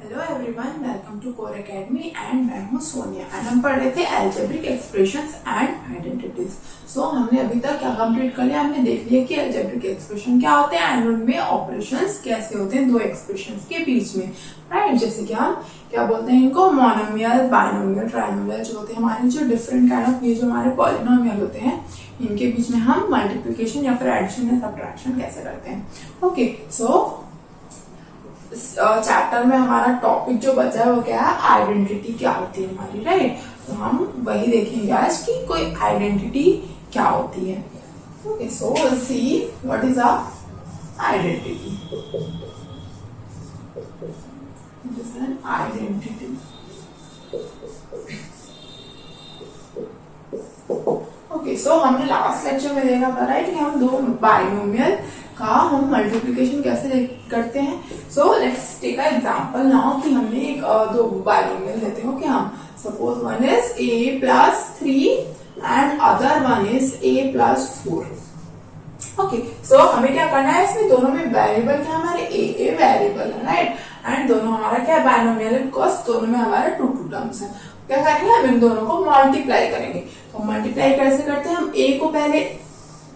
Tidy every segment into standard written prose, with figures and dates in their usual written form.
Hello everyone, welcome to core academy and मैं हूँ Sonia and हम पढ़ रहे थे algebraic expressions and identities. So हमने अभी तक क्या कंप्लीट कर लिया, हमने देख लिया कि अलजेब्रिक एक्सप्रेशन क्या होते हैं एंड उनमें ऑपरेशंस कैसे होते हैं दो एक्सप्रेशंस के बीच में, राइट। जैसे कि हम क्या बोलते हैं इनको, मोनोमियल, बाइनोमियल, ट्राइनोमियल जो होते हैं हमारे, जो डिफरेंट काइंड ऑफ ये जो हमारे पॉलिनोमियल होते हैं इनके बीच में हम मल्टीप्लिकेशन या फिर एडिशन या सब्ट्रैक्शन कैसे करते हैं। ओके, सो चैप्टर में हमारा टॉपिक जो बचा है वो क्या है, आइडेंटिटी क्या होती है हमारी, राइट। तो हम वही देखेंगे आज कि कोई आइडेंटिटी क्या होती है। Okay, so will see what is a identity. This is identity. Okay, so हमने लास्ट लेक्चर में देखा था, राइट, कि हम दो बाइनोमियल का हम मल्टीप्लिकेशन कैसे करते हैं। So let's take a example now कि हमने एक दो बाइनोमियल लेते हो कि हम suppose one is a plus 3 and other one is a plus 4। Okay, so हमें क्या करना है, इसमें दोनों में वेरिएबल क्या हमारे a वेरिएबल है, राइट, एंड दोनों हमारा क्या बाइनोमियल है बिकॉज दोनों में हमारे टू टर्म्स है। क्या करेंगे, हम इन दोनों को मल्टीप्लाई करेंगे। तो मल्टीप्लाई कैसे करते हैं, हम a को पहले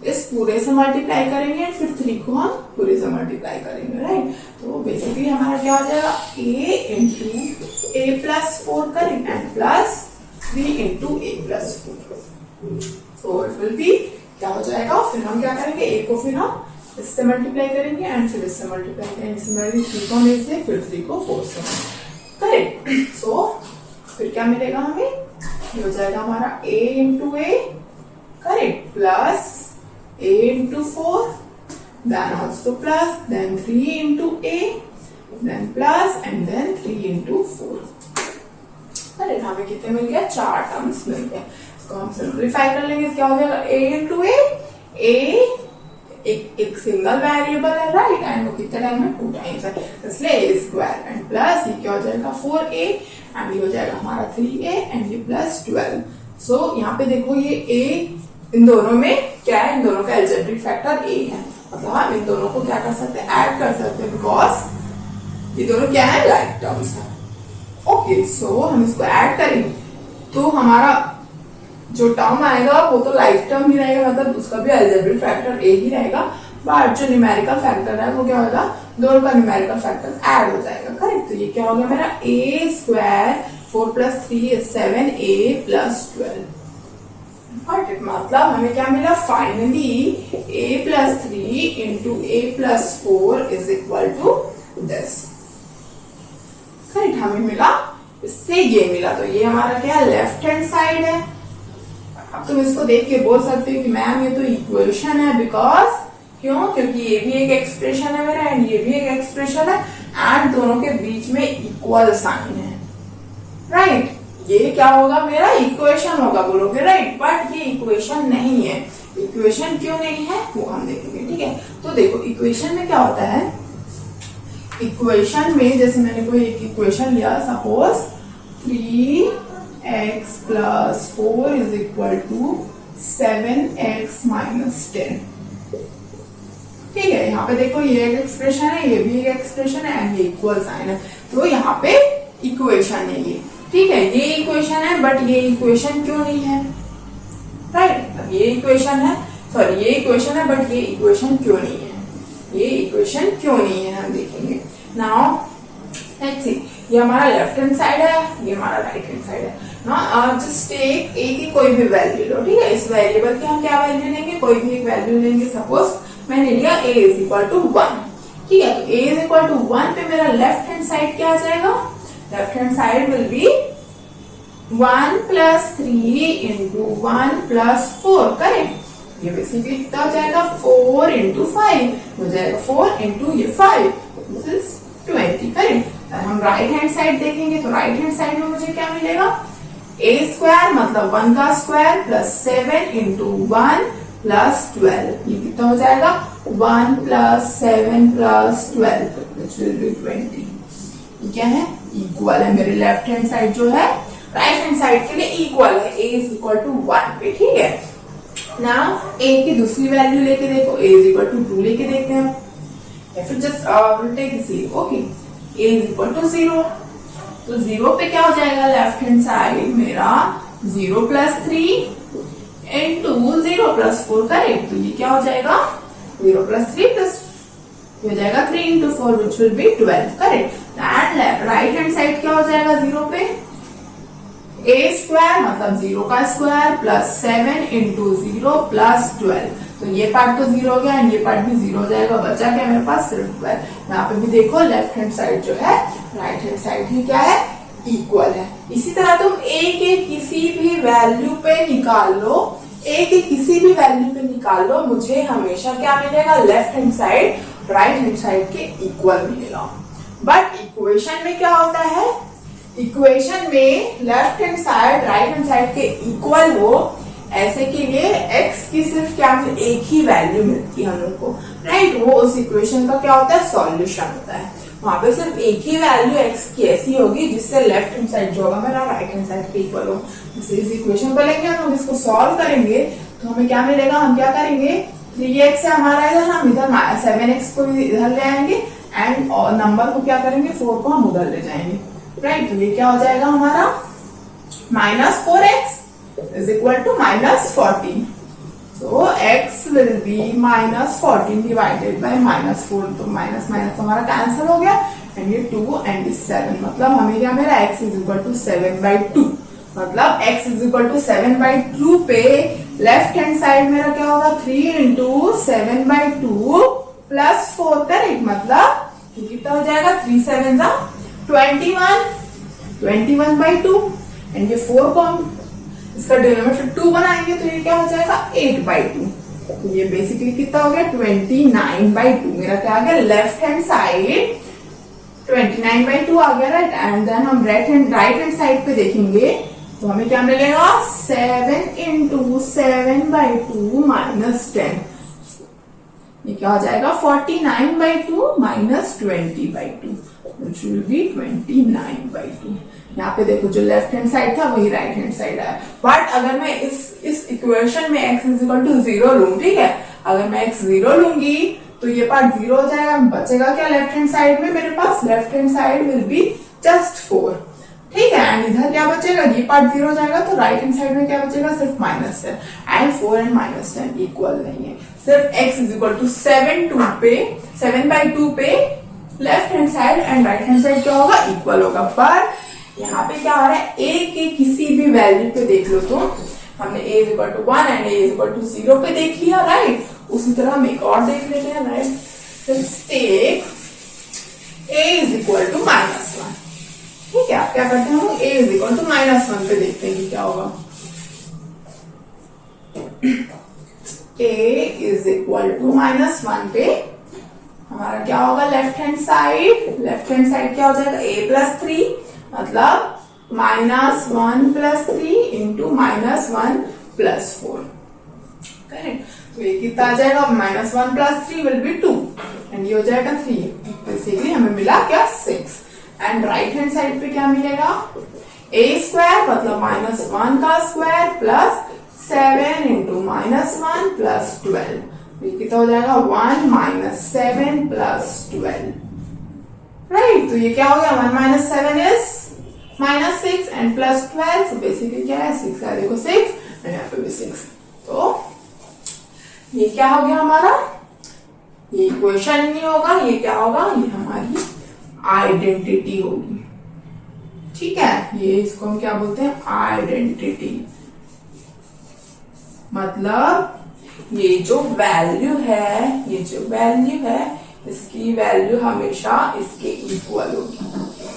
इस पूरे से मल्टीप्लाई करेंगे एंड फिर 3 को हम पूरे से मल्टीप्लाई करेंगे, राइट। तो बेसिकली हमारा क्या हो जाएगा, a इंटू ए प्लस 4 करेंगे and plus 3 into A plus 4। So it will B क्या हो जाएगा, फिर हम क्या करेंगे, a को फिर हम इससे मल्टीप्लाई करेंगे एंड फिर इससे मल्टीप्लाई करेंगे, सिमिलरली 3 को हम से फिर 3 को 4 से, करेक्ट। सो फिर क्या मिलेगा हमें, ये हो जाएगा हमारा a into A, correct, plus a into 4, then also plus, then 3 into a, then plus and then 3 into 4। अरे हमें कितने मिल गया, 4 टर्म्स मिल गए। इसको हम सिंप्लीफाई कर लेंगे, क्या हो जाएगा a into a एक सिंगल वेरिएबल है, राइट, एंड वो कितने टाइम में 2 टाइम्स है, इसलिए a स्क्वायर एंड प्लस ये क्या हो जाएगा 4a एंड ये हो जाएगा हमारा 3a एंड ये प्लस 12। सो यहाँ पे देखो ये a इन दोनों में क्या है, इन दोनों का अलजेब्रिक फैक्टर a है, मतलब हम इन दोनों को क्या कर सकते हैं, ऐड कर सकते हैं बिकॉज ये दोनों क्या है, लाइक टर्म्स है। ओके, सो हम इसको ऐड करेंगे तो हमारा जो टर्म आएगा वो तो लाइक टर्म ही रहेगा, मतलब उसका भी अलजेब्रिक फैक्टर a ही रहेगा, बट जो न्यूमेरिकल फैक्टर है वो क्या होगा, दोनों का न्यूमेरिकल फैक्टर ऐड हो जाएगा, करेक्ट। तो ये क्या होगा मेरा a square 4 plus 3 is 7a plus 12। मतलब हमें क्या मिला, finally a plus 3 into a plus 4 is equal to this, correct, हमें मिला, इससे ये मिला। तो ये हमारा क्या लेफ्ट हैंड साइड है। अब तुम इसको देख के बोल सकते हो कि मैम ये तो इक्वेशन है, बिकॉज क्यों, क्योंकि ये भी एक एक्सप्रेशन है मेरा एंड ये भी एक एक्सप्रेशन है एंड दोनों के बीच में इक्वल साइन है, राइट। ये क्या होगा, मेरा इक्वेशन होगा बोलोगे, राइट, बट ये इक्वेशन नहीं है। इक्वेशन क्यों नहीं है वो हम देखेंगे, ठीक है। तो देखो इक्वेशन में क्या होता है, इक्वेशन में जैसे मैंने कोई एक इक्वेशन लिया, suppose 3x plus 4 is equal to 7x minus 10, ठीक है। यहाँ पे देखो ये एक एक्सप्रेशन है, ये भी एक एक्सप्रेशन है एंड ये इक्वल साइन है, तो यहाँ पे इक्वेशन है ये, ठीक है। ये इक्वेशन है बट ये इक्वेशन क्यों नहीं है, राइट। ये इक्वेशन है, सॉरी ये इक्वेशन है बट ये इक्वेशन क्यों नहीं है, ये इक्वेशन क्यों नहीं है हम देखेंगे। नाउ लेट्स सी, ये हमारा लेफ्ट हैंड साइड है, ये हमारा राइट हैंड साइड है। नाउ जस्ट टेक a की कोई भी वैल्यू लो, ठीक है। इस वेरिएबल की हम क्या वैल्यू लेंगे, कोई भी एक वैल्यू लेंगे, सपोज मैंने लिया a इज इक्वल टू 1, ठीक है। तो a इज इक्वल टू 1 पे मेरा लेफ्ट हैंड साइड क्या आ जाएगा, left hand side will B 1 plus 3 into 1 plus 4, correct. ये बेसिकली कितना हो जाएगा, 4 इंटू 5 हो जाएगा, 4 इंटू ये 5 दिस इज 20, करेक्ट। हम राइट हैंड साइड देखेंगे तो राइट हैंड साइड में मुझे क्या मिलेगा, a स्क्वायर मतलब 1 का स्क्वायर प्लस 7 इंटू 1 प्लस 12, ये कितना हो जाएगा 1 plus 7 plus 12 which will be 20। क्या है, इक्वल है, मेरे लेफ्ट हैंड साइड जो है राइट हैंड साइड के लिए इक्वल है, a इज इक्वल टू 1 पे, ठीक है। नाउ a की दूसरी वैल्यू लेके देखो, a इज इक्वल टू 2 लेके देखते हैं, या फिर just take this, okay. a is equal to 0। तो 0 पे क्या हो जाएगा लेफ्ट हैंड साइड मेरा 0 प्लस 3 इंटू 0 प्लस 4 करेक्ट। तो ये क्या हो जाएगा 0 प्लस 3 प्लस हो जाएगा 3 into 4 which will be 12 correct. And right hand side क्या हो जाएगा 0 पे a स्क्वायर मतलब 0 का स्क्वायर प्लस 7 इंटू 0 प्लस 12। तो ये पार्ट तो 0 हो गया एंड ये पार्ट भी 0 हो जाएगा, बचा क्या मेरे पास सिर्फ 12। यहाँ पे भी देखो लेफ्ट हैंड साइड जो है राइट हैंड साइड ही क्या है इक्वल है। इसी तरह तुम a के किसी भी वैल्यू पे निकाल लो, a के किसी भी वैल्यू पे निकाल लो, मुझे हमेशा क्या मिलेगा left hand side right hand side के इक्वल मिलेगा। बट इक्वेशन में क्या होता है, इक्वेशन में left hand side right hand side के इक्वल हो ऐसे के लिए x की सिर्फ क्या एक ही वैल्यू मिलती है हम लोग को, राइट। वो उस इक्वेशन का क्या होता है सॉल्यूशन होता है। वहां पे सिर्फ एक ही वैल्यू x की ऐसी होगी जिससे लेफ्ट हैंड साइड जो होगा मेरा राइट हैंड साइड के इक्वल हो। जैसे इस इक्वेशन को लेंगे हम इसको सॉल्व करेंगे तो हमें क्या मिलेगा, हम क्या करेंगे 3x है हमारा इधर, हम इधर 7x को इधर ले आएंगे एंड नंबर को क्या करेंगे 4 को हम उधर ले जाएंगे, राइट। तो ये क्या हो जाएगा हमारा -4x is equal to -14. So x will be -14 divided by -4. तो माइनस माइनस हमारा कैंसिल हो गया एंड ये 2 एंड 7 मतलब हमें क्या मेरा x is equal to 7/2 मतलब x is equal to 7/2 पे लेफ्ट हैंड साइड मेरा क्या होगा 3 इंटू 7/2 प्लस 4 करेक्ट। मतलब कितना हो जाएगा 3 7 21/2 एंड ये 4 को हम इसका डिनोमिनेटर 2 बनाएंगे तो ये क्या हो जाएगा 8/2। तो ये बेसिकली कितना हो गया 29/2। मेरा क्या आ गया लेफ्ट हैंड साइड 29/2 आ गया, राइट। एंड देन हम राइट हैंड साइड पे देखेंगे तो हमें क्या मिलेगा 7 इंटू 7/2 -10। ये क्या हो जाएगा 49/2 -20/2 which will be 29/2। यहाँ पे देखो जो लेफ्ट हैंड साइड था वही राइट हैंड साइड है। बट अगर मैं इस इक्वेशन में x इज इक्वल टू 0 लूं, ठीक है, अगर मैं x 0 लूंगी तो ये पार्ट 0 हो जाएगा, बचेगा क्या लेफ्ट हैंड साइड में मेरे पास left hand side will be just 4, ठीक है। एंड इधर क्या बचेगा ये पार्ट 0 हो जाएगा तो राइट हैंड साइड में क्या बचेगा सिर्फ -10 एंड 4 एंड -10 इक्वल नहीं है। सिर्फ x इज इक्वल टू 7/2 पे left hand side and right hand side क्या होगा इक्वल होगा। पर यहाँ पे क्या हो रहा है a के किसी भी वैल्यू पे देख लो तो हमने a is equal to 1 and a is equal to 0 पे देख लिया, राइट। उसी तरह हम एक और देख लेते हैं, right. Take a is equal to -1, ठीक है। आप क्या करते हैं हम a इज इक्वल टू -1 पे देखते हैं कि क्या होगा। a इज इक्वल टू -1 पे हमारा क्या होगा लेफ्ट हैंड साइड क्या हो जाएगा a प्लस 3 मतलब -1 प्लस 3 इंटू -1 प्लस 4 करेक्ट। तो ये कितना आ जाएगा -1 प्लस 3 विल बी 2 एंड ये हो जाएगा 3। बेसिकली हमें मिला क्या 6 एंड राइट हैंड साइड पे क्या मिलेगा a स्क्वायर मतलब -1 का स्क्वायर प्लस 7 इंटू -1 प्लस 12। ये कितना हो जाएगा 1 - 7 प्लस 12, राइट। तो ये क्या हो गया 1 - 7 इज -6 एंड प्लस 12। तो बेसिकली क्या है 6 है, देखो 6 एंड यहाँ पे भी 6। तो ये क्या हो गया हमारा, ये इक्वेशन नहीं होगा, ये क्या होगा ये हमारी आइडेंटिटी होगी, ठीक है। ये इसको हम क्या बोलते हैं आइडेंटिटी। मतलब ये जो वैल्यू है इसकी वैल्यू हमेशा इसके इक्वल होगी।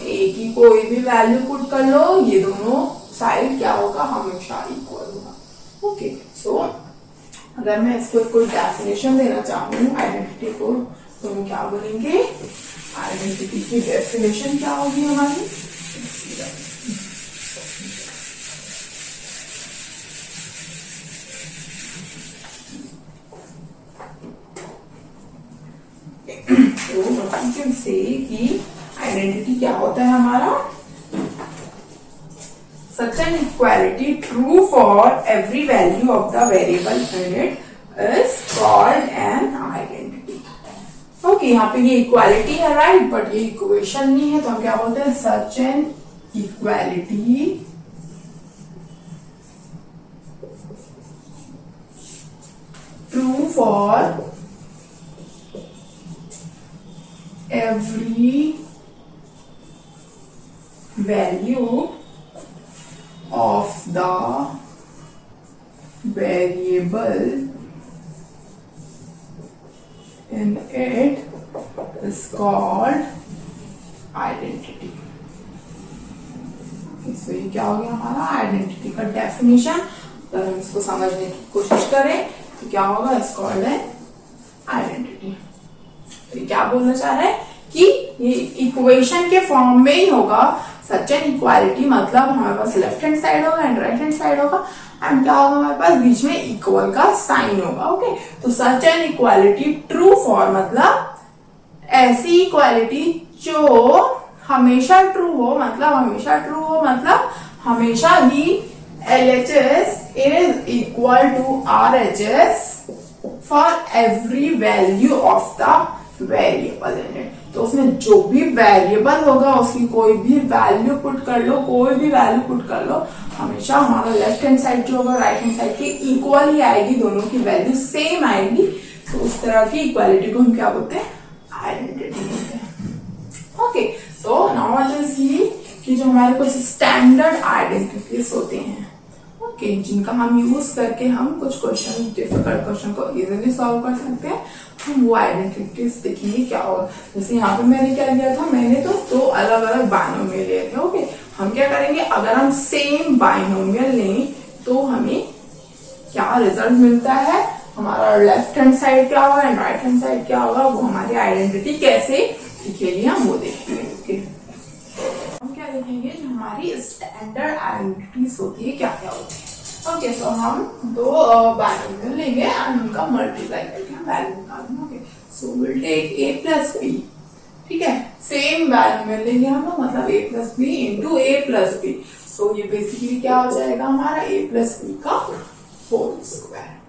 a की कोई भी वैल्यू पुट कर लो ये दोनों साइड क्या होगा हमेशा इक्वल होगा, ओके। सो अगर मैं इसको कोई डेफिनेशन देना चाहूँ आइडेंटिटी को तो हम क्या बोलेंगे, आइडेंटिटी की डेफिनेशन क्या होगी हमारी, तो you can say कि आइडेंटिटी क्या होता है हमारा, such an equality true for every value of the variable in it is called an identity। Okay, यहाँ पे ये इक्वालिटी है राइट, बट ये इक्वेशन नहीं है, तो हम क्या बोलते हैं, such an equality true for every value of the variable in it is called identity. So ये क्या हो गया हमारा आइडेंटिटी का डेफिनेशन। अगर हम इसको समझने की कोशिश करें तो क्या होगा, इट्स कॉल्ड है आइडेंटिटी। तो ये क्या बोलना चाह रहा है कि ये इक्वेशन के फॉर्म में ही होगा, सच एन इक्वालिटी, मतलब हमारे पास लेफ्ट हैंड साइड होगा एंड राइट हैंड साइड होगा, एंड क्या होगा हमारे पास बीच में इक्वल का साइन होगा। ओके, तो such an equality true for मतलब ऐसी इक्वालिटी जो हमेशा ट्रू हो, मतलब हमेशा ट्रू हो मतलब हमेशा ही LHS is equal to RHS for every value of the variable in it. तो उसमें जो भी वेरिएबल होगा उसकी कोई भी वैल्यू पुट कर लो, कोई भी वैल्यू पुट कर लो, हमेशा हमारा लेफ्ट हैंड साइड जो होगा राइट हैंड साइड के इक्वल ही आएगी, दोनों की वैल्यू सेम आएगी। तो उस तरह की इक्वालिटी को हम क्या बोलते हैं, आइडेंटिटी बोलते हैं। Okay, so now let us see कि जो हमारे कुछ स्टैंडर्ड आइडेंटिटीज होते हैं, ओके, जिनका हम यूज करके हम कुछ क्वेश्चन, डिफिकल्ट क्वेश्चन को इजीली सॉल्व कर सकते हैं, हम वो आइडेंटिटीज देखेंगे क्या होगा। जैसे यहाँ पे मैंने क्या लिया था, मैंने तो दो अलग अलग बाइनोमियल लिए थे। ओके, हम क्या करेंगे, अगर हम सेम बाइनोमियल लें तो हमें क्या रिजल्ट मिलता है, हमारा लेफ्ट हैंड साइड क्या होगा एंड राइट हैंड साइड क्या होगा, वो हमारी आइडेंटिटी कैसे दिखेगी हम वो देखेंगे। ओके, हम क्या देखेंगे, जो हमारी स्टैंडर्ड आइडेंटिटीज होती है क्या क्या होती है। ओके, सो हम दो बाइनोमियल लेंगे एंड उनका मल्टीप्लाई करके हम वैल्यू निकालेंगे। Okay, so will take a plus b, ठीक है, सेम बाइनोमियल लेंगे हम लोग, मतलब a plus B into a plus B. So ये बेसिकली क्या हो जाएगा हमारा a प्लस बी का होल स्क्वायर।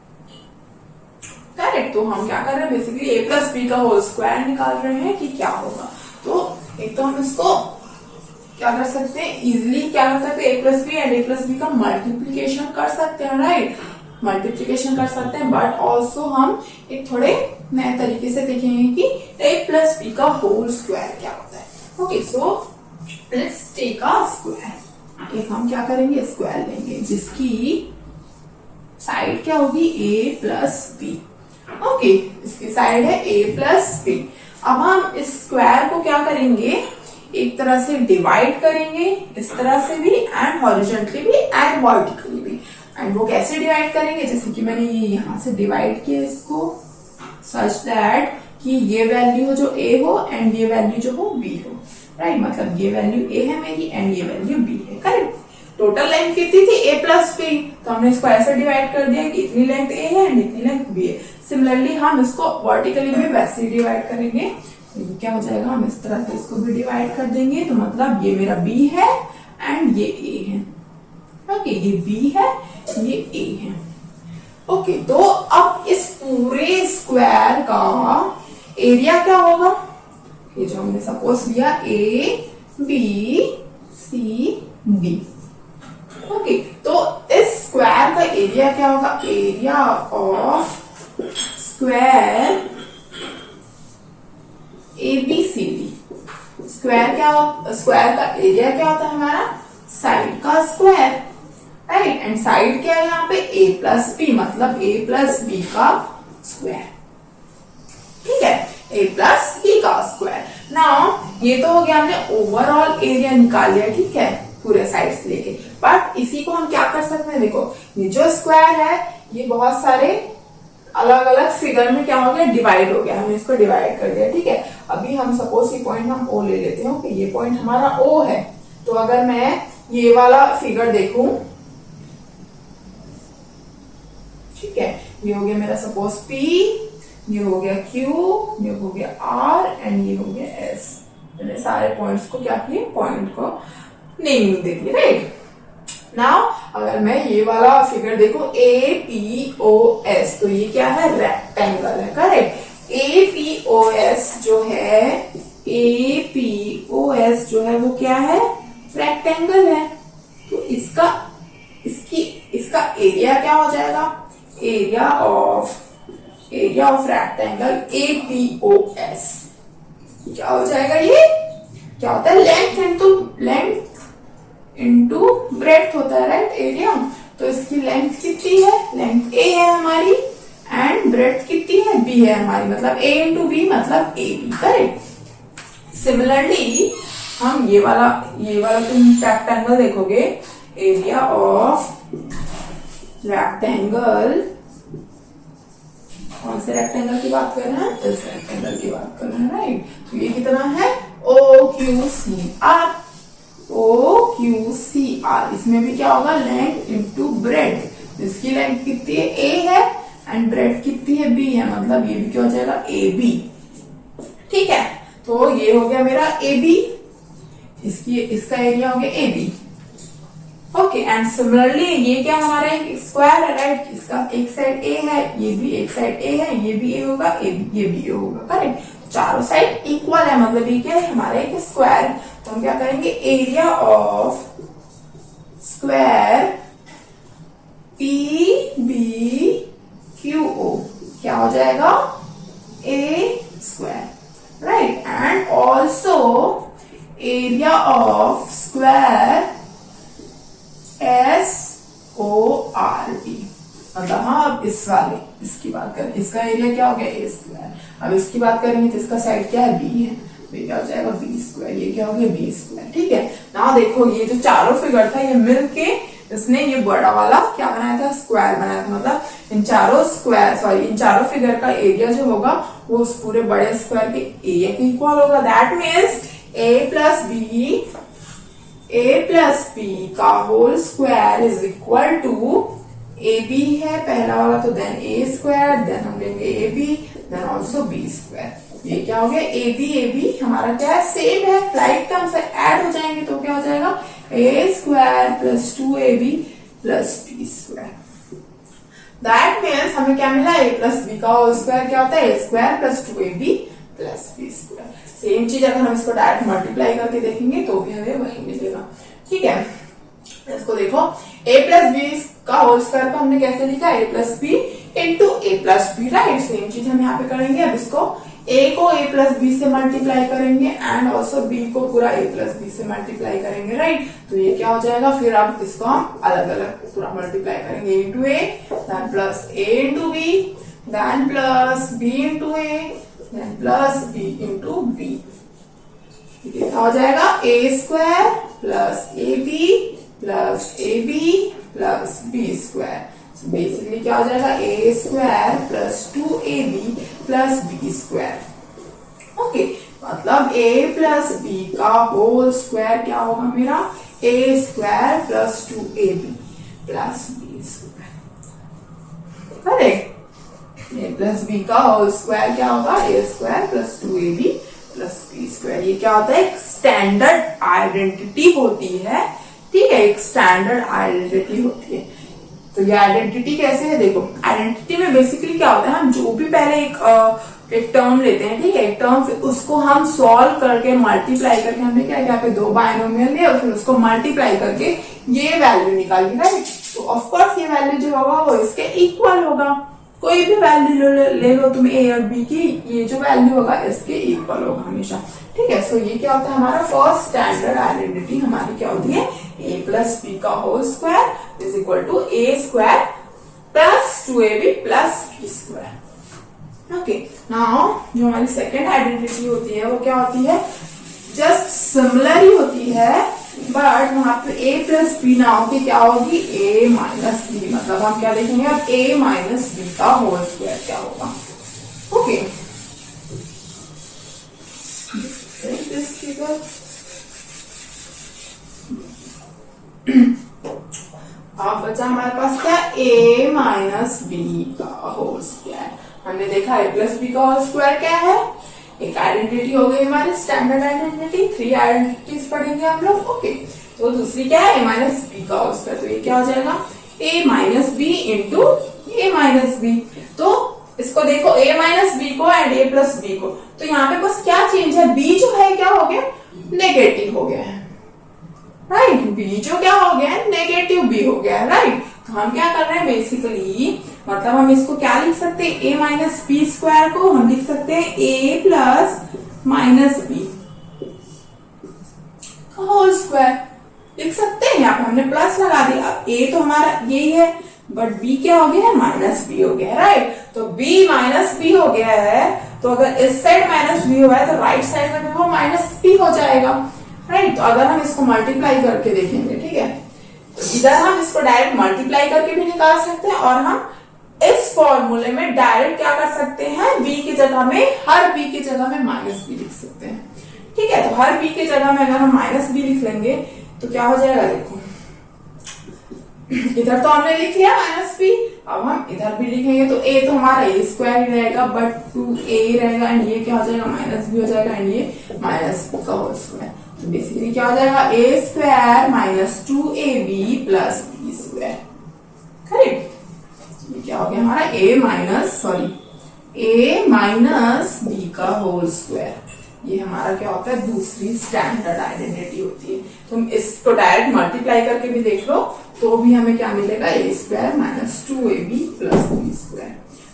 करेक्ट, तो हम क्या कर रहे हैं, बेसिकली a प्लस बी का होल स्क्वायर निकाल रहे हैं कि क्या होगा। तो एक तो हम इसको क्या कर सकते हैं, इजिली क्या कर सकते हैं, a plus B and a plus B का मल्टीप्लीकेशन कर सकते हैं, राइट, मल्टीप्लीकेशन कर सकते हैं, बट ऑल्सो हम एक थोड़े नए तरीके से देखेंगे कि a प्लस बी का होल स्क्वायर क्या होता है। Okay, so let's take a square. एक हम क्या करेंगे, स्क्वायर लेंगे जिसकी साइड क्या होगी, a प्लस बी। ओके, इसकी साइड है a प्लस बी। अब हम इस स्क्वायर को क्या करेंगे, एक तरह से डिवाइड करेंगे, इस तरह से भी एंड हॉरिजॉन्टली भी एंड वर्टिकली भी। एंड वो कैसे डिवाइड करेंगे, जैसे कि मैंने ये यहाँ से डिवाइड किया इसको सच दैट कि ये वैल्यू जो a हो एंड ये वैल्यू जो हो b हो, राइट, मतलब ये वैल्यू a है मेरी एंड ये वैल्यू b है। करेक्ट, टोटल लेंथ कितनी थी, a प्लस b, तो हमने इसको ऐसे डिवाइड कर दिया कि इतनी लेंथ a है एंड इतनी लेंथ b है। सिमिलरली हम इसको वर्टिकली भी वैसे ही डिवाइड करेंगे, तो क्या हो जाएगा, हम इस तरह से इसको भी डिवाइड कर देंगे, तो मतलब ये मेरा b है एंड ये a है। ओके, ये b है, ये a है। ओके, तो अब इस पूरे स्क्वायर का एरिया क्या होगा, ये जो हमने सपोज लिया a b c d। Okay, तो इस स्क्वायर का एरिया क्या होगा, area of square ABCD। Square क्या, स्क्वायर का एरिया क्या होता है हमारा, साइड का स्क्वायर, राइट, एंड साइड क्या है यहाँ पे, a प्लस बी, मतलब a प्लस बी का स्क्वायर। ठीक है, a प्लस बी का स्क्वायर। नाउ ये तो हो गया, हमने ओवरऑल एरिया निकाल लिया, ठीक है, पूरे साइड से लेके। बट इसी को हम क्या कर सकते हैं, देखो ये जो स्क्वायर है ये बहुत सारे अलग अलग फिगर में क्या हो गया, डिवाइड हो गया, हमने इसको डिवाइड कर दिया। ठीक है, अभी हम सपोज ये पॉइंट हम O ले लेते हैं। ओके, ये पॉइंट हमारा O है, तो अगर मैं ये वाला फिगर देखूं, ठीक है, ये हो गया मेरा सपोज P, ये हो गया Q, ये हो गया R एंड ये हो गया S। मैंने सारे पॉइंट्स को क्या किए, पॉइंट को नेमिंग दे दी, राइट। नाउ अगर मैं ये वाला फिगर देखूं APOS, तो ये क्या है, रेक्टेंगल है, करेक्ट। एपीओएस जो है वो क्या है, रेक्टेंगल है। तो इसका एरिया क्या हो जाएगा, एरिया ऑफ रेक्टेंगल एपीओएस क्या हो जाएगा, ये क्या होता है, लेंथ इंटू ब्रेड्थ होता है, राइट, एरिया। तो इसकी लेंथ कितनी है, लेंथ ए है हमारी, एंड ब्रेड्थ कितनी है, बी है हमारी, मतलब ए इंटू बी मतलब ए बी, करेक्ट। सिमिलरली हम ये वाला तुम रेक्टेंगल देखोगे, एरिया ऑफ रेक्टेंगल, कौन से रेक्टेंगल की बात कर रहे हैं, इस रेक्टेंगल की बात कर रहे हैं, राइट। तो ये कितना है, OQCR, इसमें भी क्या होगा, लेंथ इंटू ब्रेड्थ। इसकी लेंथ कितनी है, ए है, एंड ब्रेड्थ कितनी है, बी है, मतलब ये भी क्या हो जाएगा, ए बी, ठीक है। तो ये हो गया मेरा ए बी, इसका एरिया हो गया A B, okay. And similarly ये क्या हमारा एक स्क्वायर है, राइट, इसका एक साइड ए है, ये भी एक साइड ए है, ये भी ए होगा, ये भी ए होगा, करेक्ट। चारों साइड इक्वल है, मतलब ये क्या है, हमारा एक स्क्वायर। तो हम क्या करेंगे, एरिया ऑफ स्क्वायर PBQO क्या हो जाएगा, A square, right. And also area of square SORB, मतलब हाँ, अब इसकी बात करें, इसका एरिया क्या हो गया, ए स्क्वायर। अब इसकी बात करेंगे तो इसका साइड क्या है, बी है, तो ये क्या हो जाएगा, बी स्क्वायर, ये क्या हो गया, बी स्क्वायर, ठीक है ना। देखो ये जो चारों फिगर था, ये मिलके इसने ये बड़ा वाला क्या बनाया था, स्क्वायर बनाया था। मतलब इन चारों फिगर का एरिया जो होगा वो उस पूरे बड़े स्क्वायर के एरिया के इक्वल होगा। That means A plus B का whole square is equal to, A B है पहला वाला, तो देन ए स्क्वायर, देन हम लेंगे A B, then also B square. ये क्या हो गया, ए बी हमारा क्या है, सेम है, राइट टर्म से ऐड हो जाएंगे तो क्या हो जाएगा, A square plus 2ab plus B square. That means हमें क्या मिला, ए प्लस बी का होल स्क्वायर क्या होता है, A square plus 2ab plus B square. Same चीज अगर हम इसको डायरेक्ट मल्टीप्लाई करके देखेंगे तो भी हमें वही मिलेगा, ठीक है। इसको देखो, a प्लस बी का होल स्क्वायर को हमने कैसे लिखा, a plus B into A plus B, right. Same चीज हम यहाँ पे करेंगे। अब इसको a को a प्लस बी से मल्टीप्लाई करेंगे, एंड ऑल्सो b को पूरा a प्लस बी से मल्टीप्लाई करेंगे, राइट। तो ये क्या हो जाएगा, फिर अब इसको हम अलग अलग पूरा मल्टीप्लाई करेंगे, a into A, then plus a into B, then plus b into A, then plus b into B. ये क्या हो जाएगा, a square plus A B plus B square. Basically क्या हो जाएगा, A square plus 2ab plus B square, okay. मतलब a plus B का whole square क्या होगा मेरा, A square plus 2ab plus B square, correct. A plus B का whole square क्या होगा, A square plus 2ab plus B square. ये क्या होता है, एक स्टैंडर्ड आइडेंटिटी होती है, ठीक है, एक स्टैंडर्ड आइडेंटिटी होती है। तो ये आइडेंटिटी कैसे है, देखो आइडेंटिटी में बेसिकली क्या होता है, हम जो भी पहले एक टर्म लेते हैं, ठीक है, एक टर्म, फिर उसको हम सॉल्व करके मल्टीप्लाई करके, हमने क्या यहाँ पे दो बायनोमियल लिया और फिर उसको मल्टीप्लाई करके ये वैल्यू निकाली, राइट। तो ऑफकोर्स ये वैल्यू जो होगा वो इसके इक्वल होगा। कोई भी वैल्यू ले लो तुम ए और बी की, ये जो वैल्यू होगा इसके इक्वल होगा हमेशा, ठीक है। सो ये क्या होता है, हमारा फर्स्ट स्टैंडर्ड आइडेंटिटी हमारी क्या होती है, ए प्लस बी का whole square is equal to A square plus 2ab plus B square, okay. Now जो हमारी सेकेंड आइडेंटिटी होती है वो क्या होती है, जस्ट सिमिलर ही होती है, बट वहां पे ए प्लस बी ना होगी, क्या होगी, ए माइनस बी। मतलब हम क्या देखेंगे अब, ए माइनस बी का होल स्क्वायर क्या होगा, ओके। अब बचा हमारे पास क्या, a माइनस बी का होल स्क्वायर। हमने देखा a प्लस बी का होल स्क्वायर क्या है, एक आइडेंटिटी हो गई हमारी स्टैंडर्ड आइडेंटिटी। 3 आइडेंटिटीज पढ़ेंगे हम लोग, ओके। तो दूसरी क्या है, a माइनस बी का होल स्क्वायर। तो ये क्या हो जाएगा, a minus B into A minus B. तो इसको देखो a माइनस बी को एंड a प्लस बी को, तो यहाँ पे बस क्या चेंज है, b जो है क्या हो गया, नेगेटिव हो गया है, राइट। b जो क्या हो गया है, नेगेटिव b हो गया है, राइट। तो हम क्या कर रहे हैं बेसिकली, मतलब हम इसको क्या लिख सकते हैं, a माइनस बी स्क्वायर को हम लिख सकते हैं a plus minus B whole square लिख सकते हैं। यहाँ पे हमने प्लस लगा दिया, अब a तो हमारा यही है, बट b क्या हो गया है, माइनस b हो गया है, राइट। तो b माइनस b हो गया है, तो अगर इस साइड माइनस b हुआ है तो राइट साइड में भी वो माइनस b हो जाएगा, राइट। तो अगर हम इसको मल्टीप्लाई करके देखेंगे, ठीक है, तो इधर हम इसको डायरेक्ट मल्टीप्लाई करके भी निकाल सकते हैं, और हम इस फॉर्मूले में डायरेक्ट क्या कर सकते हैं, b की जगह में, हर b की जगह में माइनस b लिख सकते हैं, ठीक है। तो हर b की जगह में अगर हम माइनस b लिख लेंगे तो क्या हो जाएगा, देखो इधर तो हमने लिख लिया माइनस बी, अब हम इधर भी लिखेंगे तो a तो हमारा a स्क्वायर ही रहेगा, बट 2a रहेगा, एंड ये क्या हो जाएगा, माइनस बी हो जाएगा, एंड ये माइनस बी का होल स्क्वायर। तो बेसिकली क्या हो जाएगा, a square minus 2ab plus B square, correct. ये क्या हो गया हमारा a माइनस बी का होल स्क्वायर। ये हमारा क्या होता है, दूसरी स्टैंडर्ड आइडेंटिटी होती है। तो हम इसको डायरेक्ट मल्टीप्लाई करके भी देख लो तो भी हमें क्या मिलेगा, a square minus 2ab plus B square.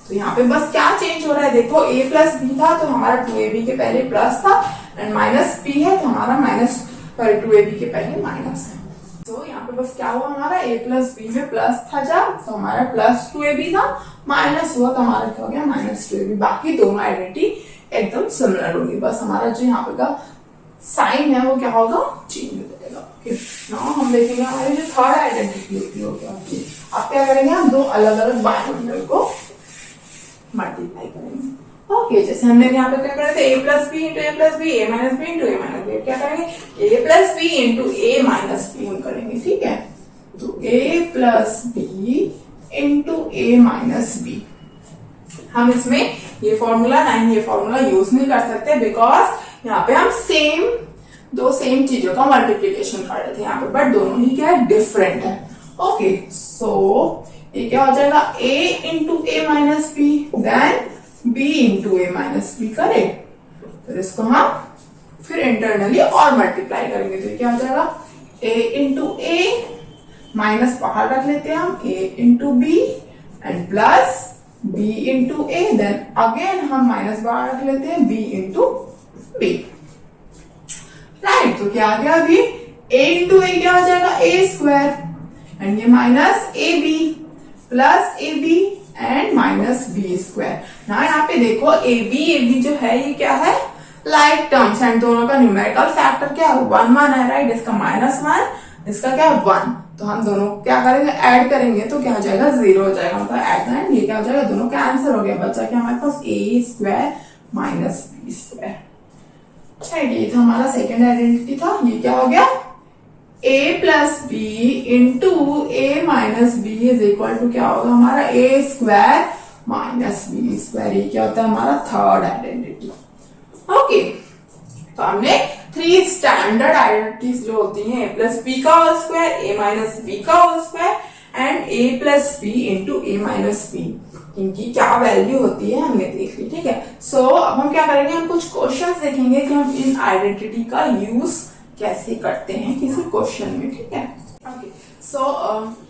तो यहाँ पे बस क्या चेंज हो रहा है, देखो a प्लस बी था तो हमारा 2ab के पहले प्लस था, एंड माइनस b है तो हमारा माइनस 2ab के पहले माइनस है। तो यहाँ पे बस क्या हुआ, हमारा a प्लस बी में प्लस था जब, तो हमारा प्लस 2ab था, माइनस हुआ तो हमारा क्या हो गया, माइनस 2ab। बाकी दोनों आइडेंटिटी एकदम सिमिलर होगी, बस हमारा जो यहाँ पे का साइन है वो क्या होगा, चेंज हो जाएगा। नाउ हम देखेंगे हमारी जो थर्ड आइडेंटिटी होती है, अब क्या करेंगे, हम दो अलग अलग बाइनोमियल को मल्टीप्लाई करेंगे। ओके, जैसे हमने यहाँ पे क्या करे थे, a plus B into A plus B, A minus B into A minus B, क्या करेंगे, a plus B into A minus B हम करेंगे, ठीक है। तो a plus B into A minus B, हम इसमें ये फॉर्मूला नहीं, ये फॉर्मूला यूज नहीं कर सकते, बिकॉज यहाँ पे हम दो सेम चीजों का मल्टीप्लीकेशन कर रहे थे यहाँ पे, बट दोनों ही क्या है, डिफरेंट है। ओके, सो ये क्या हो जाएगा, a into A minus B then b into A minus B, correct. फिर इसको हम फिर इंटरनली और मल्टीप्लाई करेंगे, तो क्या हो जाएगा, a इंटू ए माइनस बाहर रख लेते हैं हम, a into B and plus b into A, then again हम माइनस बाहर रख लेते हैं, b इंटू बी, राइट। तो क्या आ गया, अभी a इंटू ए क्या हो जाएगा, a स्क्वायर, एंड ये minus A B plus A B and minus B square. ना यहाँ पे देखो ए बी जो है ये क्या है, लाइक टर्म्स, एंड दोनों का न्यूमेरिकल फैक्टर क्या है, 1 1 है, राइट। इसका -1, इसका क्या है 1, तो हम दोनों क्या करेंगे, ऐड करेंगे तो क्या हो जाएगा, 0 हो जाएगा, मतलब एट द एंड ये क्या हो जाएगा, दोनों का आंसर हो गया, बचा क्या हमारे पास, a square minus B square, right. ये था हमारा सेकेंड आइडेंटिटी था। ये क्या हो गया, a plus B into A minus B is equal to क्या होगा हमारा, a square minus B square. ये क्या होता है हमारा थर्ड आइडेंटिटी। ओके, तो हमने 3 स्टैंडर्ड आइडेंटिटीज जो होती हैं, a प्लस बी का whole square, a minus B का whole square and a plus B into A minus B, इनकी क्या वैल्यू होती है हमने देख ली, ठीक है। सो अब हम क्या करेंगे, हम कुछ क्वेश्चंस देखेंगे कि हम इन आइडेंटिटी का यूज कैसे करते हैं किसी क्वेश्चन में, ठीक है। ओके, सो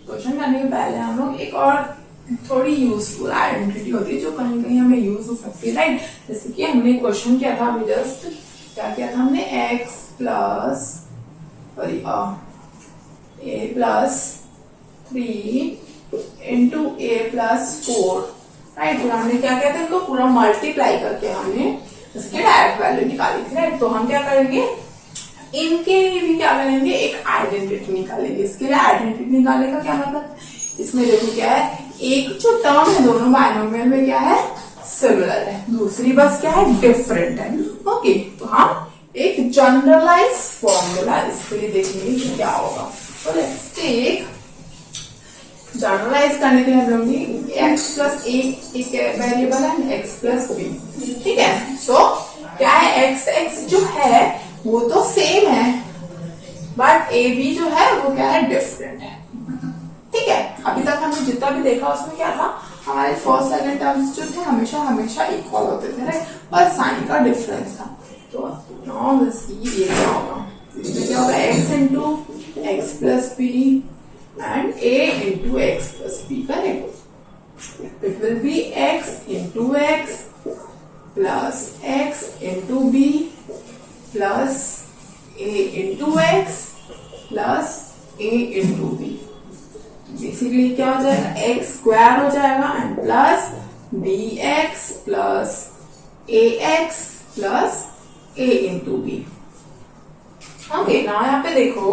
क्वेश्चन करने के पहले हम लोग एक और थोड़ी यूजफुल आइडेंटिटी होती है जो कहीं कहीं हमें यूज हो सकती है, राइट। जैसे कि हमने क्वेश्चन किया था अभी जस्ट, क्या किया था हमने, x plus a plus 3 into A plus 4, right. तो हमने क्या किया था, इनको पूरा मल्टीप्लाई करके हमने इसकी डायरेक्ट वैल्यू निकाली थी, राइट। तो हम क्या करेंगे, इनके लिए भी क्या करेंगे, एक आइडेंटिटी निकालेंगे। इसके लिए आइडेंटिटी निकालने का क्या मतलब, इसमें देखो क्या है, एक जो टर्म है दोनों बाइनोमियल में क्या है, सिमिलर है, दूसरी बस क्या है, डिफरेंट है। ओके, तो हम एक जनरलाइज फॉर्मूला इसके लिए देखेंगे कि क्या होगा। तो लेट्स टेक, जनरलाइज करने के लिए हम लोग x प्लस एक वेरिएबल है, x प्लस बी, ठीक है। सो क्या है, x जो है वो तो सेम है, बट ए बी जो है वो क्या है, डिफरेंट है, ठीक है। अभी तक हमने जितना भी देखा उसमें क्या था, हमारे फर्स्ट सेकंड टर्म्स जो थे हमेशा इक्वल होते थे, राइट, पर साइन का डिफरेंस था। तो नाउ लेट्स सी ये क्या होगा, इसमें क्या होगा, x into X plus B and a into X plus B, correct. It will be x into X plus x into B plus a into X plus a into B. Basically क्या हो जाएगा, X square हो जाएगा and plus B X plus A X plus A into B. Okay, ना यहाँ पे देखो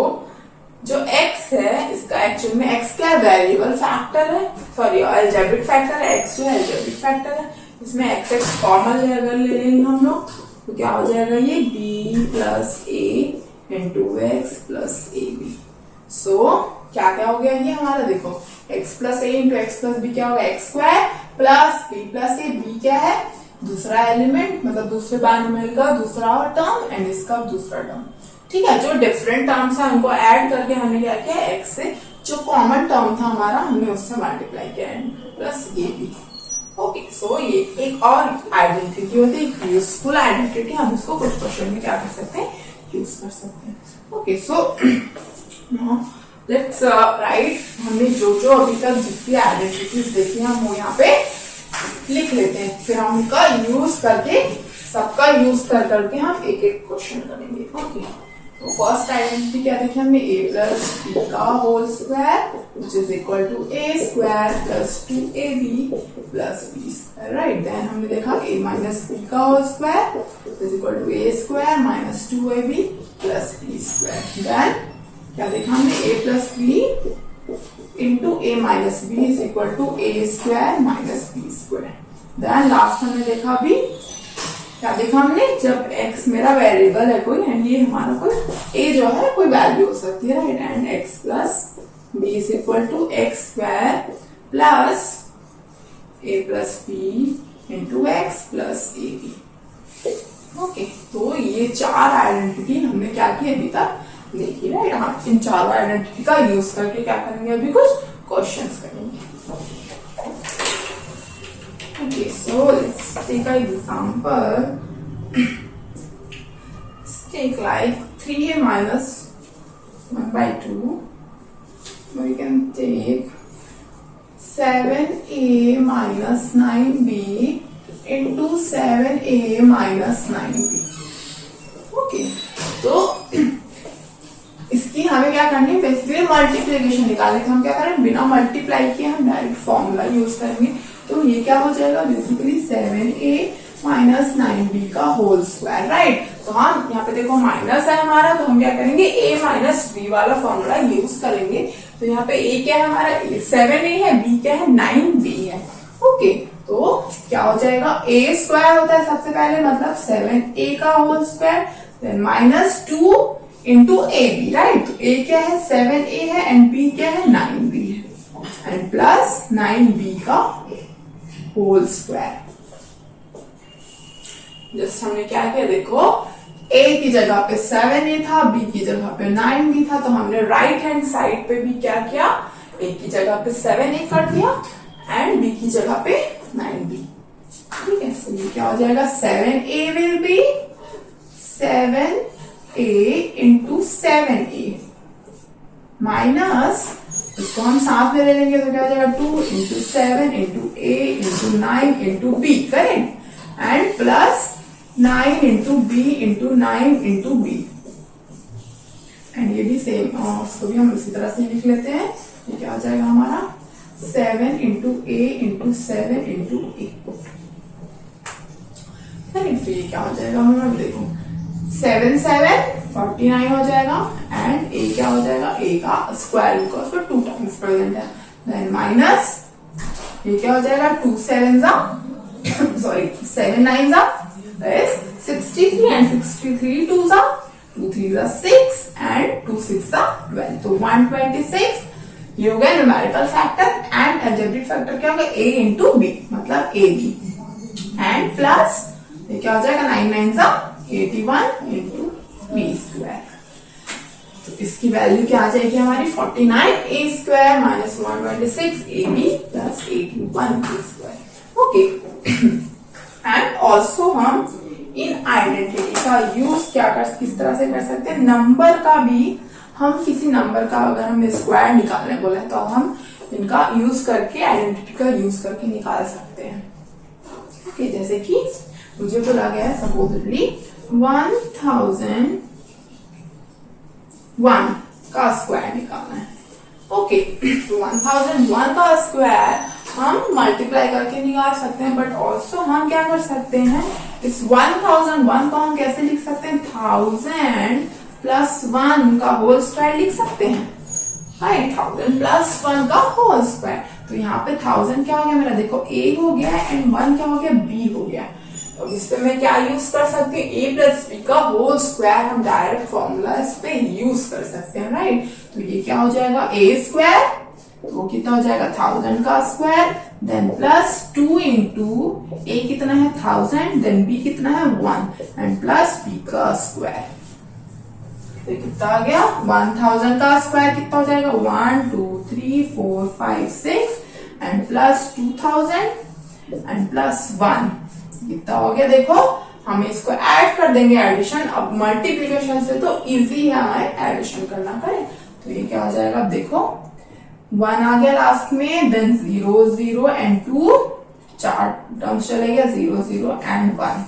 जो x है इसका एक्चुअल में x क्या वेरिएबल फैक्टर है, सॉरी अलजेब्रिक फैक्टर है, x जो है अलजेब्रिक फैक्टर है। इसमें x कॉमन अगर ले लेंगे हम लोग तो क्या हो जाएगा, ये b plus A into X plus A B. So क्या क्या हो गया ये हमारा, देखो x plus A into X plus B क्या होगा, X square plus B plus A, B क्या है दूसरा एलिमेंट मतलब दूसरे बाइनोमियल का दूसरा टर्म एंड इसका दूसरा टर्म। ठीक है, जो डिफरेंट टर्म्स है उनको ऐड करके हमने क्या किया, x से जो कॉमन टर्म था हमारा हमने उससे मल्टीप्लाई किया and plus A B. Okay, so ये एक और आइडेंटिटी होती है, यूजफुल आइडेंटिटी, हम इसको कुछ क्वेश्चन में क्या कर सकते हैं, यूज कर सकते हैं। ओके, सो लेट्स राइट, हमने जो अभी तक जितनी आइडेंटिटीज देखी हैं हम वो यहाँ पे लिख लेते हैं, फिर हम उनका यूज करके सबका यूज कर करके हम एक एक क्वेश्चन करेंगे। ओके, तो फर्स्ट आइडेंटिटी क्या देखी हमने, a प्लस बी का whole square which is equal to a square plus 2ab plus b square, right. Then हमने देखा a माइनस बी का whole square is equal to a square minus 2ab plus b square. Then क्या देखा हमने, a plus B into a minus B is equal to a square minus b square. Then last हमने देखा अभी क्या देखा हमने, जब x मेरा वेरिएबल है कोई एंड ये हमारा कोई a जो है कोई वैल्यू हो सकती है, right, and x plus b is equal to X square plus a plus b into X plus A B. Okay, तो ये चार आइडेंटिटी हमने क्या की अभी तक देखिए, राइट। हाँ, इन चारों आइडेंटिटी का यूज करके क्या करेंगे, अभी कुछ क्वेश्चंस करेंगे। Okay, so let's take an example. Let's take like 3a minus 1 by 2. We can take 7a minus 9b into 7a minus 9b. Okay, तो इसकी हमें क्या करनी है, बेसिकली मल्टीप्लीकेशन निकालने का। हम क्या करें, बिना मल्टीप्लाई किए हम डायरेक्ट फॉर्मूला यूज करेंगे। तो ये क्या हो जाएगा, बेसिकली 7a माइनस 9b का होल स्क्वायर, राइट। तो हम यहाँ पे देखो माइनस है हमारा, तो हम क्या करेंगे, a माइनस b वाला फॉर्मूला यूज करेंगे। तो यहाँ पे a क्या है हमारा, 7a है, b क्या है 9b है। ओके, तो क्या हो जाएगा, a स्क्वायर होता है सबसे पहले, मतलब 7a का whole square, then minus 2 into A B, right. तो a क्या है 7a है एंड b क्या है 9b है एंड प्लस 9b का होल स्क्वायर। जस्ट हमने क्या किया, देखो a की जगह पे 7a था, b की जगह पे 9b था, तो हमने राइट हैंड साइड पे भी क्या किया, a की जगह पे 7a कर दिया एंड b की जगह पे 9b। ठीक है, तो ये क्या हो जाएगा, 7a will be 7a into 7a minus, इसको हम साथ में ले लेंगे तो क्या हो जाएगा, 2 into 7 into a into 9 into b, correct, and plus 9 into b into 9 into b। And ये भी सेम, उसको भी हम इसी तरह से लिख लेते हैं। ये क्या हो जाएगा हमारा, 7 into a into 7 into a, correct. तो ये क्या हो जाएगा हमारा, देखो 7 7 49 हो जाएगा एंड a क्या हो जाएगा, a का स्क्वायर बिकॉज तो 2 टाइम्स प्रेजेंट है। देन माइनस ये क्या हो जाएगा, 2 7 sorry 7 9 is 63 and 63 2s are 2 3s are 6 and 2 6 are 12, तो 126 ये हो गया numerical factor and algebraic factor क्या होगा, a इंटू b मतलब a b एंड प्लस ये क्या हो जाएगा, 9 9s are 81 into b square. तो इसकी वैल्यू क्या आ जाएगी हमारी 49a square minus 126ab plus 81b square. Okay, and also हम इन आइडेंटिटी का यूज किस तरह से कर सकते हैं, नंबर का भी हम किसी नंबर का अगर हमें स्क्वायर निकालने बोले तो हम इनका यूज करके आइडेंटिटी का यूज करके निकाल सकते हैं। ओके, जैसे कि मुझे बोला गया है सपोजली 1001 का स्क्वायर निकालना है। ओके, तो 1001 का स्क्वायर हम मल्टीप्लाई करके निकाल सकते हैं, बट ऑल्सो हम क्या कर सकते हैं, इस 1001 को हम कैसे लिख सकते हैं, 1000 प्लस 1 का होल स्क्वायर लिख सकते हैं, राइट, 1000 प्लस 1 का होल स्क्वायर। तो यहाँ पे 1000 क्या हो गया मेरा, देखो a हो गया एंड 1 क्या हो गया, b हो गया। तो इस पे मैं क्या यूज कर सकती हूँ, a प्लस b का होल स्क्वायर हम डायरेक्ट फॉर्मूला इस पे यूज कर सकते हैं, राइट। तो ये क्या हो जाएगा, a स्क्वायर, तो वो कितना हो जाएगा 1000 का square, then plus 2 into a कितना है 1000, देन b कितना है 1 एंड प्लस b का स्क्वायर। तो कितना आ गया, 1000 का स्क्वायर कितना हो जाएगा, 1 2 3 4 5 6 एंड प्लस 2000 एंड प्लस 1 कितना हो गया, देखो हम इसको ऐड कर देंगे, एडिशन। अब मल्टीप्लिकेशन से तो इजी है हमें एडिशन करना, करें तो ये क्या हो जाएगा, देखो 1 आ गया लास्ट में, देन 0 0 एंड 2 4 टर्म्स चले गया, 0 0 एंड 1।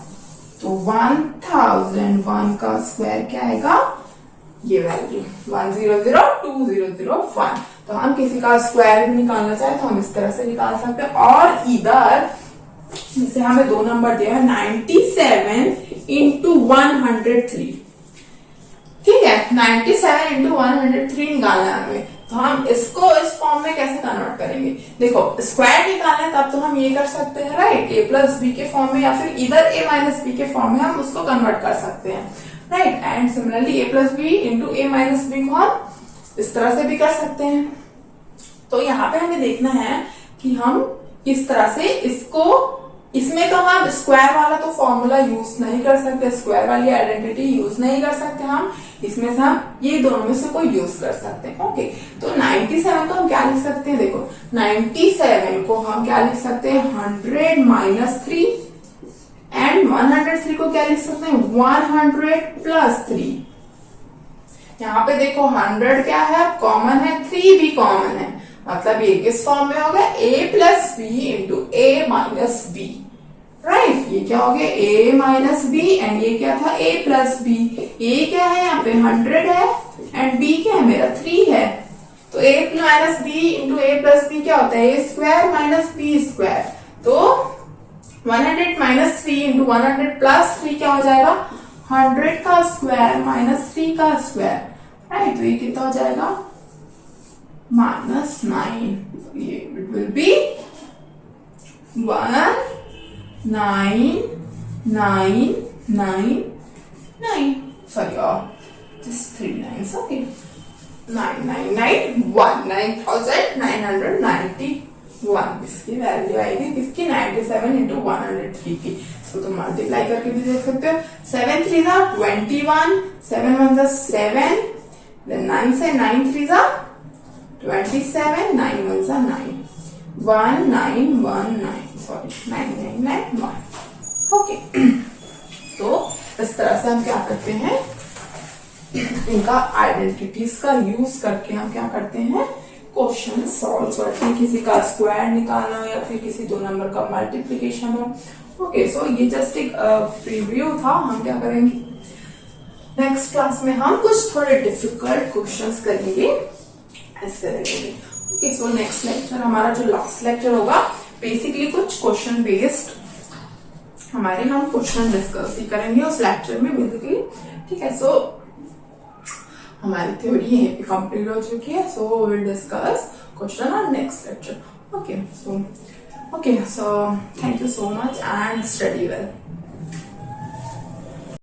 तो 1001 का स्क्वायर क्या आएगा, ये वैल्यू 10020001। तो हम किसी का स्क्वायर भी निकालना चाहे तो हम इस तरह से निकाल सकते हैं। और इधर जैसे हमें दो नंबर दिया है 97 इंटू 103, ठीक है, 97 इंटू 103 निकालना है हमें। तो हम इसको इस फॉर्म में कैसे कन्वर्ट करेंगे, देखो स्क्वायर निकालना है तब तो हम ये कर सकते हैं, राइट, a प्लस बी के फॉर्म में या फिर इधर a माइनस बी के फॉर्म में हम उसको कन्वर्ट कर सकते हैं, right. And similarly a plus B into a minus B को हम इस तरह से भी कर सकते हैं। तो यहाँ पे हमें देखना है कि हम किस तरह से इसको, इसमें तो हम स्क्वायर वाला तो फॉर्मूला यूज नहीं कर सकते, स्क्वायर वाली आइडेंटिटी यूज नहीं कर सकते हम, इसमें से हम ये दोनों में से कोई यूज कर सकते हैं। ओके, तो 97 को हम क्या लिख सकते हैं, देखो 97 को हम क्या लिख सकते हैं, 100 माइनस 3 एंड 103 को क्या लिख सकते हैं, 100 प्लस 3। यहाँ पे देखो 100 क्या है, कॉमन है, 3 भी कॉमन है, मतलब ये किस फॉर्म में होगा, a plus B into a minus B, right. ये क्या हो गया, a माइनस बी एंड ये क्या था, a प्लस बी। a क्या है यहाँ पे 100 है एंड b क्या है मेरा 3 है। तो a minus B into a plus B क्या होता है, a square minus b square. तो 100 माइनस 3 इंटू 100 प्लस 3 क्या हो जाएगा, 100 का स्क्वायर माइनस 3 का स्क्वायर, राइट। तो ये कितना हो जाएगा, minus 9, it will be 1999, sorry, just 3 9s, okay, 9991 इसकी वैल्यू आएगी, किसकी 97 इंटू 103 की। इसको तो मल्टीप्लाई करके भी देख सकते हो, 7 3 जा 21, 7 1 जा 7, then 9 से 9 3 जा 27, 9 1 जा 9, 1919, सॉरी 9991। ओके, तो इस तरह से हम क्या करते हैं, इनका आइडेंटिटीज का यूज करके हम क्या करते हैं, क्वेश्चन सॉल्व करते हैं, किसी का स्क्वायर निकालना हो या फिर किसी दो नंबर का मल्टीप्लिकेशन हो। ओके, सो ये जस्ट एक प्रीव्यू था, हम क्या करेंगे नेक्स्ट क्लास में, हम कुछ थोड़े डिफिकल्ट क्वेश्चंस करेंगे ऐसे रहेंगे। ओके, सो नेक्स्ट लेक्चर हमारा जो लास्ट लेक्चर होगा, बेसिकली कुछ क्वेश्चन बेस्ड हमारे हम क्वेश्चन डिस्कस ही करेंगे उस लेक्चर में बेसिकली, ठीक है। सो हमारी थ्योरी यहीं पे कंप्लीट हो चुकी है, so will discuss question on next lecture. Okay, so thank you so much and study well.